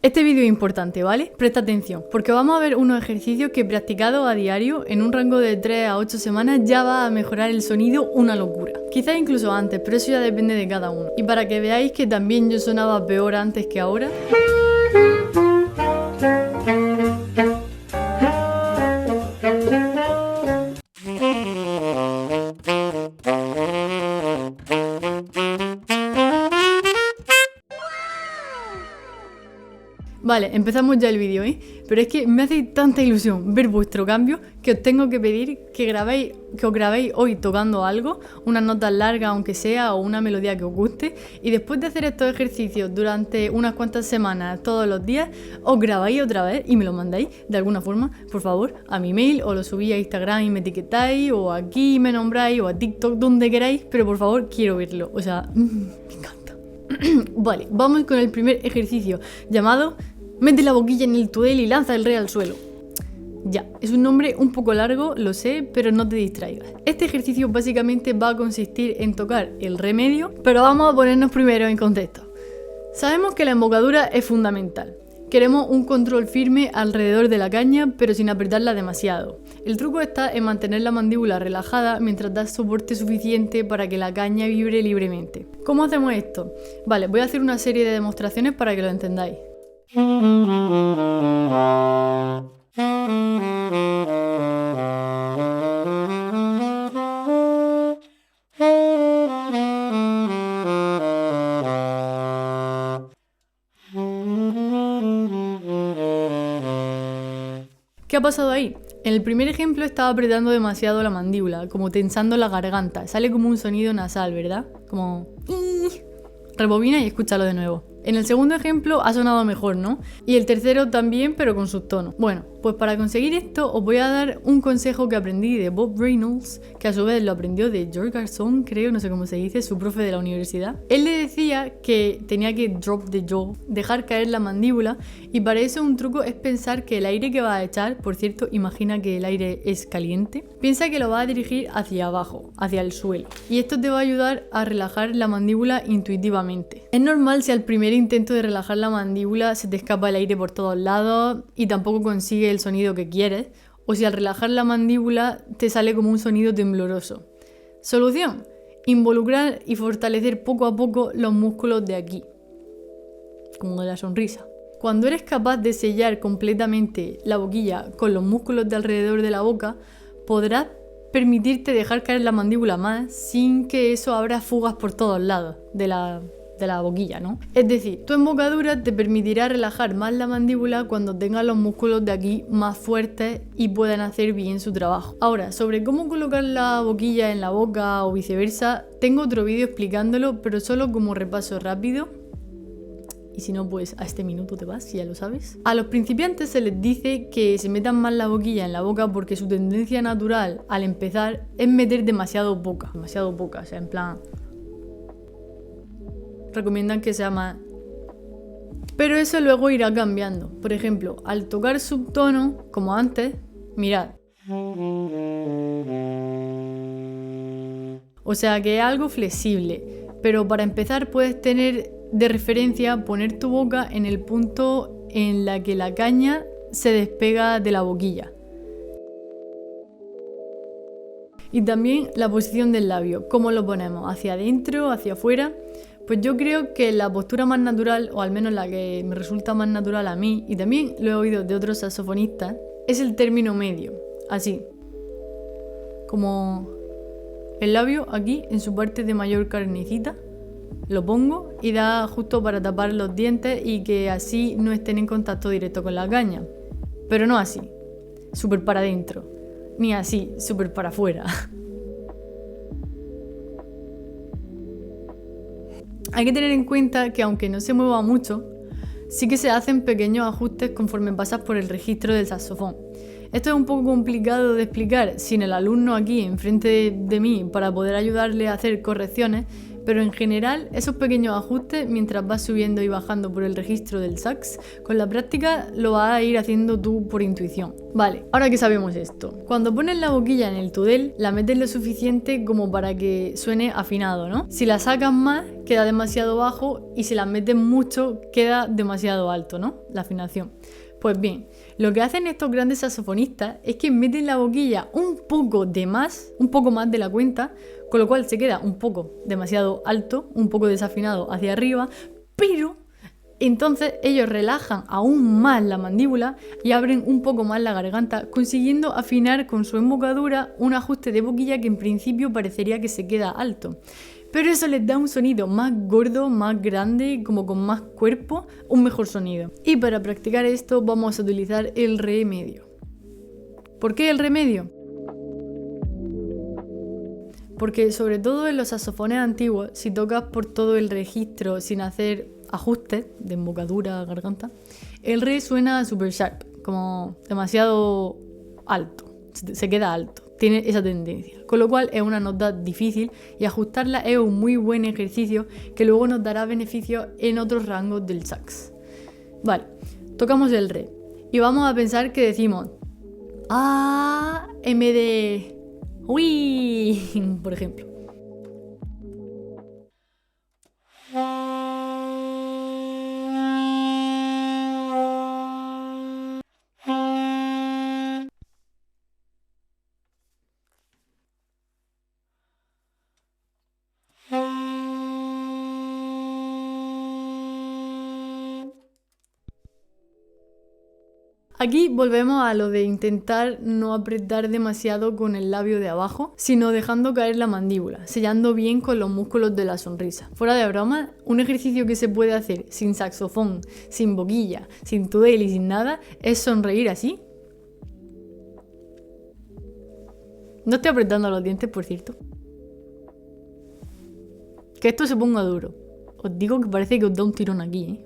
Este vídeo es importante, ¿vale? Presta atención, porque vamos a ver unos ejercicios que practicados a diario en un rango de 3 a 8 semanas ya va a mejorar el sonido una locura. Quizás incluso antes, pero eso ya depende de cada uno. Y para que veáis que también yo sonaba peor antes que ahora... Vale, empezamos ya el vídeo, ¿eh? Pero es que me hace tanta ilusión ver vuestro cambio que os tengo que pedir que os grabéis hoy tocando algo, unas notas largas aunque sea o una melodía que os guste, y después de hacer estos ejercicios durante unas cuantas semanas todos los días, os grabáis otra vez y me lo mandáis de alguna forma, por favor, a mi mail, o lo subís a Instagram y me etiquetáis, o aquí me nombráis, o a TikTok, donde queráis, pero por favor quiero verlo, o sea, me encanta. Vale, vamos con el primer ejercicio llamado mete la boquilla en el tudel y lanza el rey al suelo. Ya, es un nombre un poco largo, lo sé, pero no te distraigas. Este ejercicio básicamente va a consistir en tocar el re medio, pero vamos a ponernos primero en contexto. Sabemos que la embocadura es fundamental. Queremos un control firme alrededor de la caña, pero sin apretarla demasiado. El truco está en mantener la mandíbula relajada mientras das soporte suficiente para que la caña vibre libremente. ¿Cómo hacemos esto? Vale, voy a hacer una serie de demostraciones para que lo entendáis. ¿Qué ha pasado ahí? En el primer ejemplo estaba apretando demasiado la mandíbula, como tensando la garganta. Sale como un sonido nasal, ¿verdad? Como... Rebobina y escúchalo de nuevo. En el segundo ejemplo ha sonado mejor, ¿no? Y el tercero también, pero con subtono. Bueno, pues para conseguir esto os voy a dar un consejo que aprendí de Bob Reynolds, que a su vez lo aprendió de George Garzón, creo, no sé cómo se dice, su profe de la universidad. Él le decía que tenía que drop the jaw, dejar caer la mandíbula, y para eso un truco es pensar que el aire que vas a echar, por cierto, imagina que el aire es caliente, piensa que lo vas a dirigir hacia abajo, hacia el suelo. Y esto te va a ayudar a relajar la mandíbula intuitivamente. Es normal si al primer intento de relajar la mandíbula se te escapa el aire por todos lados y tampoco consigue el sonido que quieres, o si al relajar la mandíbula te sale como un sonido tembloroso. Solución: involucrar y fortalecer poco a poco los músculos de aquí, como de la sonrisa. Cuando eres capaz de sellar completamente la boquilla con los músculos de alrededor de la boca, podrás permitirte dejar caer la mandíbula más sin que eso abra fugas por todos lados de la boquilla, ¿no? Es decir, tu embocadura te permitirá relajar más la mandíbula cuando tengas los músculos de aquí más fuertes y puedan hacer bien su trabajo. Ahora, sobre cómo colocar la boquilla en la boca o viceversa, tengo otro vídeo explicándolo, pero solo como repaso rápido. Y si no, pues a este minuto te vas, si ya lo sabes. A los principiantes se les dice que se metan más la boquilla en la boca porque su tendencia natural al empezar es meter demasiado poca, o sea, en plan... Recomiendan que sea más. Pero eso luego irá cambiando. Por ejemplo, al tocar subtono, como antes, mirad. O sea que es algo flexible. Pero para empezar puedes tener de referencia poner tu boca en el punto en la que la caña se despega de la boquilla. Y también la posición del labio. ¿Cómo lo ponemos? ¿Hacia adentro? ¿Hacia afuera? Pues yo creo que la postura más natural, o al menos la que me resulta más natural a mí, y también lo he oído de otros saxofonistas, es el término medio, así. Como el labio aquí, en su parte de mayor carnecita, lo pongo y da justo para tapar los dientes y que así no estén en contacto directo con la caña. Pero no así, súper para adentro, ni así, súper para afuera. Hay que tener en cuenta que aunque no se mueva mucho, sí que se hacen pequeños ajustes conforme pasas por el registro del saxofón. Esto es un poco complicado de explicar sin el alumno aquí enfrente de mí para poder ayudarle a hacer correcciones, pero en general esos pequeños ajustes mientras vas subiendo y bajando por el registro del sax, con la práctica lo vas a ir haciendo tú por intuición. Vale, ahora que sabemos esto, cuando pones la boquilla en el tudel, la metes lo suficiente como para que suene afinado, ¿no? Si la sacas más, queda demasiado bajo, y si la metes mucho, queda demasiado alto, ¿no? La afinación. Pues bien, lo que hacen estos grandes saxofonistas es que meten la boquilla un poco más de la cuenta, con lo cual se queda un poco demasiado alto, un poco desafinado hacia arriba, pero entonces ellos relajan aún más la mandíbula y abren un poco más la garganta, consiguiendo afinar con su embocadura un ajuste de boquilla que en principio parecería que se queda alto. Pero eso les da un sonido más gordo, más grande, como con más cuerpo, un mejor sonido. Y para practicar esto vamos a utilizar el re medio. ¿Por qué el re medio? Porque sobre todo en los saxofones antiguos, si tocas por todo el registro sin hacer ajustes de embocadura, garganta, el re suena super sharp, como demasiado alto, se queda alto. Tiene esa tendencia, con lo cual es una nota difícil y ajustarla es un muy buen ejercicio que luego nos dará beneficios en otros rangos del sax. Vale, tocamos el re y vamos a pensar que decimos A en vez de uy, por ejemplo. Aquí volvemos a lo de intentar no apretar demasiado con el labio de abajo, sino dejando caer la mandíbula, sellando bien con los músculos de la sonrisa. Fuera de broma, un ejercicio que se puede hacer sin saxofón, sin boquilla, sin tudel y sin nada, es sonreír así. No estoy apretando los dientes, por cierto. Que esto se ponga duro. Os digo que parece que os da un tirón aquí, ¿eh?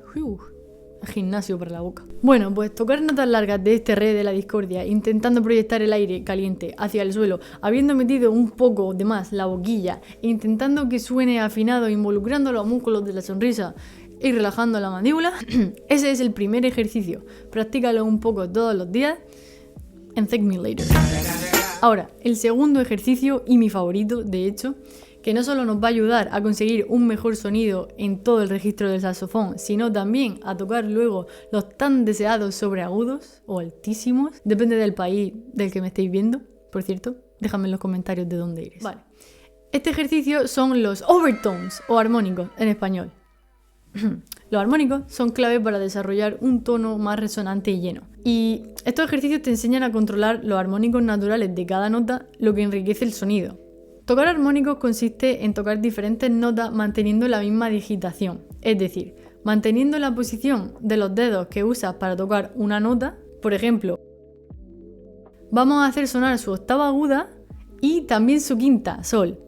Gimnasio para la boca. Bueno, pues tocar notas largas de este re de la discordia, intentando proyectar el aire caliente hacia el suelo, habiendo metido un poco de más la boquilla, intentando que suene afinado, involucrando los músculos de la sonrisa y relajando la mandíbula, ese es el primer ejercicio. Practícalo un poco todos los días and thank me later. Ahora, el segundo ejercicio, y mi favorito, de hecho, que no solo nos va a ayudar a conseguir un mejor sonido en todo el registro del saxofón, sino también a tocar luego los tan deseados sobreagudos o altísimos, depende del país del que me estéis viendo, por cierto, déjame en los comentarios de dónde eres. Vale. Este ejercicio son los overtones o armónicos en español. Los armónicos son clave para desarrollar un tono más resonante y lleno. Y estos ejercicios te enseñan a controlar los armónicos naturales de cada nota, lo que enriquece el sonido. Tocar armónicos consiste en tocar diferentes notas manteniendo la misma digitación, es decir, manteniendo la posición de los dedos que usas para tocar una nota. Por ejemplo, vamos a hacer sonar su octava aguda y también su quinta, sol.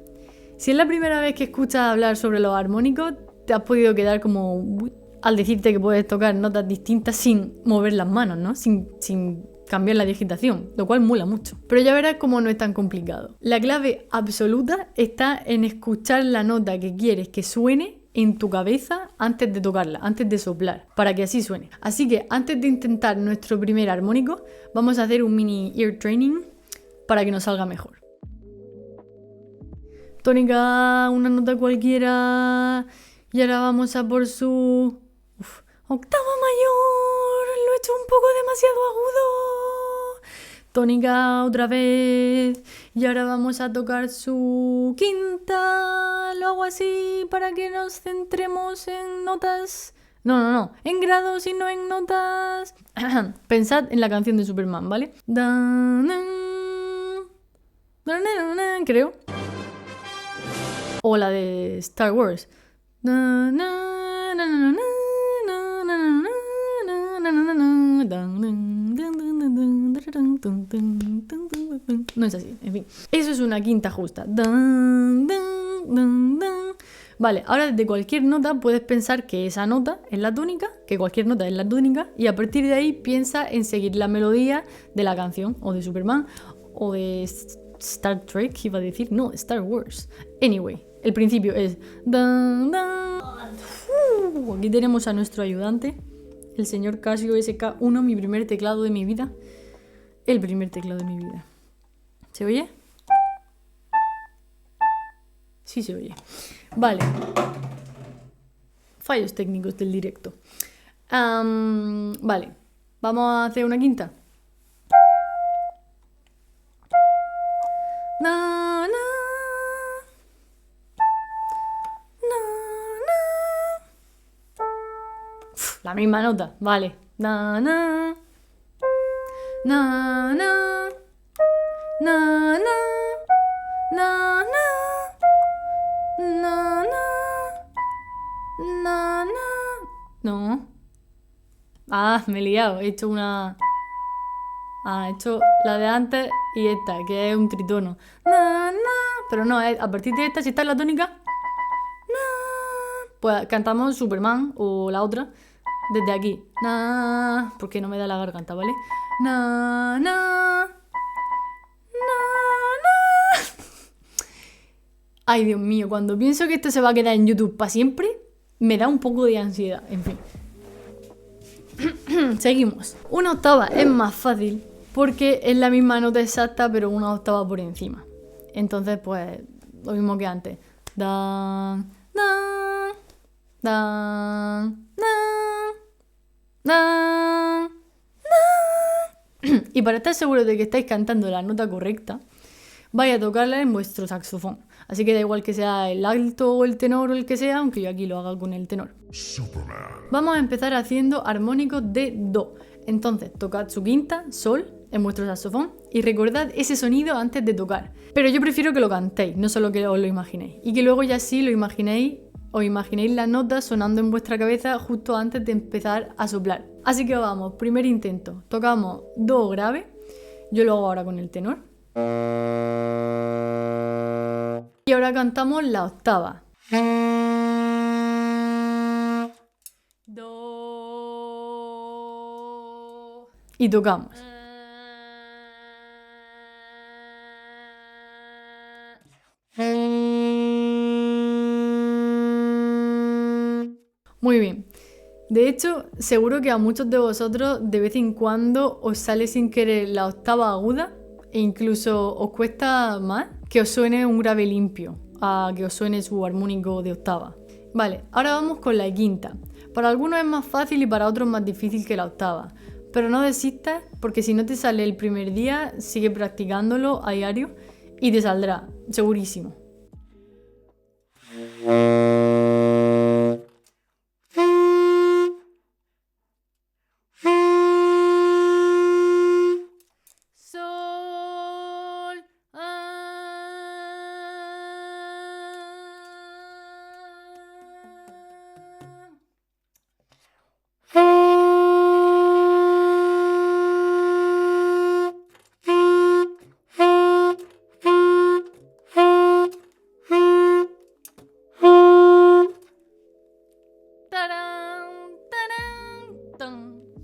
Si es la primera vez que escuchas hablar sobre los armónicos, te has podido quedar como al decirte que puedes tocar notas distintas sin mover las manos, ¿no? Sin cambiar la digitación, lo cual mola mucho. Pero ya verás cómo no es tan complicado. La clave absoluta está en escuchar la nota que quieres que suene en tu cabeza antes de tocarla, antes de soplar, para que así suene. Así que antes de intentar nuestro primer armónico, vamos a hacer un mini ear training para que nos salga mejor. Tónica, una nota cualquiera, y ahora vamos a por su octava mayor, lo he hecho un poco demasiado agudo. Tónica otra vez, y ahora vamos a tocar su quinta, lo hago así para que nos centremos en notas, no, en grados y no en notas. Pensad en la canción de Superman, ¿vale? Creo. O la de Star Wars. No es así, en fin. Eso es una quinta justa. Vale, ahora desde cualquier nota puedes pensar que esa nota es la tónica, que cualquier nota es la tónica, y a partir de ahí piensa en seguir la melodía de la canción, o de Superman, o de Star Trek, iba a decir, no, Star Wars. Anyway, El principio es... Dan, dan. Aquí tenemos a nuestro ayudante, el señor Casio SK1, mi primer teclado de mi vida. El primer teclado de mi vida. ¿Se oye? Sí se oye. Vale. Fallos técnicos del directo. Vale. Vamos a hacer una quinta. Na, na. Na, na. Uf, la misma nota. Vale. Na, na. Na, na. Na, na. Na, na. Na, na. Na, na. No. Ah, me he liado. He hecho una... he hecho la de antes y esta, que es un tritono. Na, na. Pero no, a partir de esta, si está en la tónica... Na. Pues cantamos Superman o la otra desde aquí. Na. Porque no me da la garganta, ¿vale? Na, na. Na, na. Ay, Dios mío, cuando pienso que esto se va a quedar en YouTube para siempre, me da un poco de ansiedad. En fin. Seguimos. Una octava es más fácil porque es la misma nota exacta pero una octava por encima. Entonces pues lo mismo que antes. Dan, dan, dan, dan, dan, dan. Y para estar seguro de que estáis cantando la nota correcta, vais a tocarla en vuestro saxofón. Así que da igual que sea el alto o el tenor o el que sea, aunque yo aquí lo haga con el tenor. Superman. Vamos a empezar haciendo armónicos de do. Entonces, tocad su quinta, sol, en vuestro saxofón y recordad ese sonido antes de tocar. Pero yo prefiero que lo cantéis, no solo que os lo imaginéis. Y que luego ya sí lo imaginéis, os imaginéis las notas sonando en vuestra cabeza justo antes de empezar a soplar. Así que vamos, primer intento. Tocamos do grave. Yo lo hago ahora con el tenor. Y ahora cantamos la octava. Do. Y tocamos. Muy bien. De hecho, seguro que a muchos de vosotros de vez en cuando os sale sin querer la octava aguda e incluso os cuesta más que os suene un grave limpio a que os suene su armónico de octava. Vale, ahora vamos con la quinta. Para algunos es más fácil y para otros más difícil que la octava. Pero no desistas porque si no te sale el primer día, sigue practicándolo a diario y te saldrá, segurísimo.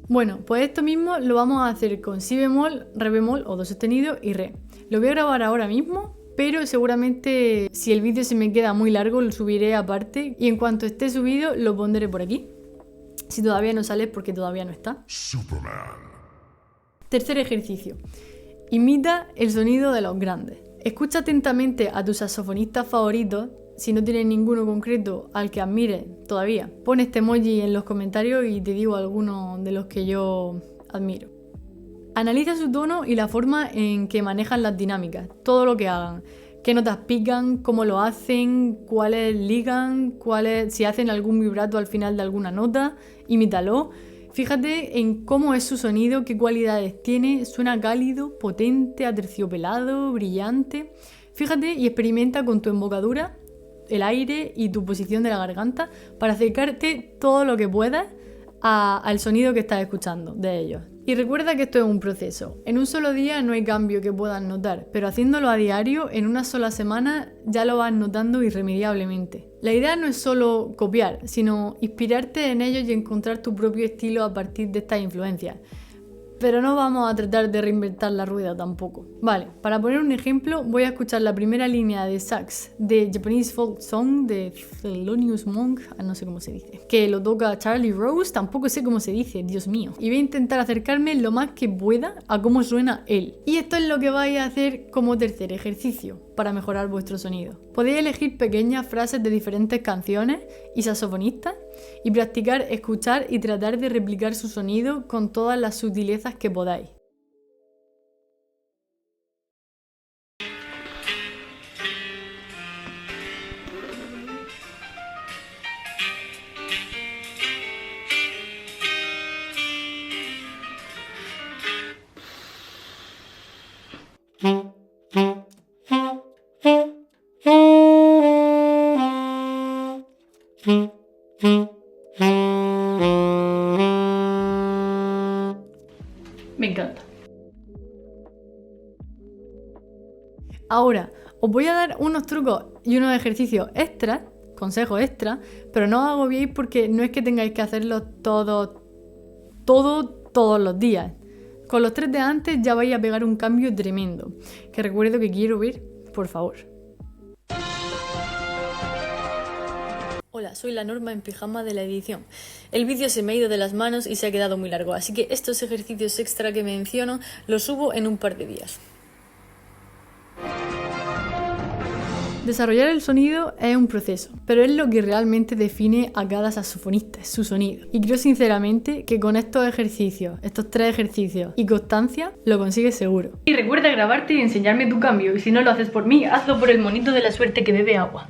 Bueno, pues esto mismo lo vamos a hacer con si bemol, re bemol o do sostenido y re. Lo voy a grabar ahora mismo, pero seguramente si el vídeo se me queda muy largo lo subiré aparte y en cuanto esté subido lo pondré por aquí. Si todavía no sale es porque todavía no está. Superman. Tercer ejercicio. Imita el sonido de los grandes. Escucha atentamente a tus saxofonistas favoritos. Si no tienes ninguno concreto al que admires todavía, pon este emoji en los comentarios y te digo algunos de los que yo admiro. Analiza su tono y la forma en que manejan las dinámicas, todo lo que hagan. Qué notas pican, cómo lo hacen, cuáles ligan, si hacen algún vibrato al final de alguna nota, imítalo. Fíjate en cómo es su sonido, qué cualidades tiene, suena cálido, potente, aterciopelado, brillante. Fíjate y experimenta con tu embocadura, el aire y tu posición de la garganta para acercarte todo lo que puedas al sonido que estás escuchando de ellos. Y recuerda que esto es un proceso. En un solo día no hay cambio que puedas notar, pero haciéndolo a diario, en una sola semana, ya lo vas notando irremediablemente. La idea no es solo copiar, sino inspirarte en ellos y encontrar tu propio estilo a partir de estas influencias. Pero no vamos a tratar de reinventar la rueda tampoco. Vale, para poner un ejemplo, voy a escuchar la primera línea de sax de Japanese Folk Song de Thelonious Monk, no sé cómo se dice, que lo toca Charlie Rose, tampoco sé cómo se dice, Dios mío. Y voy a intentar acercarme lo más que pueda a cómo suena él. Y esto es lo que vais a hacer como tercer ejercicio para mejorar vuestro sonido. Podéis elegir pequeñas frases de diferentes canciones y saxofonistas y practicar escuchar y tratar de replicar su sonido con todas las sutilezas que podáis. Me encanta. Ahora, os voy a dar unos trucos y unos ejercicios extras, consejos extras, pero no os agobiéis porque no es que tengáis que hacerlo todos los días. Con los 3 de antes ya vais a pegar un cambio tremendo, que recuerdo que quiero ver, por favor. Hola, soy la Norma en pijama de la edición. El vídeo se me ha ido de las manos y se ha quedado muy largo, así que estos ejercicios extra que menciono los subo en un par de días. Desarrollar el sonido es un proceso, pero es lo que realmente define a cada saxofonista, es su sonido. Y creo sinceramente que con estos 3 ejercicios y constancia, lo consigues seguro. Y recuerda grabarte y enseñarme tu cambio, y si no lo haces por mí, hazlo por el monito de la suerte que bebe agua.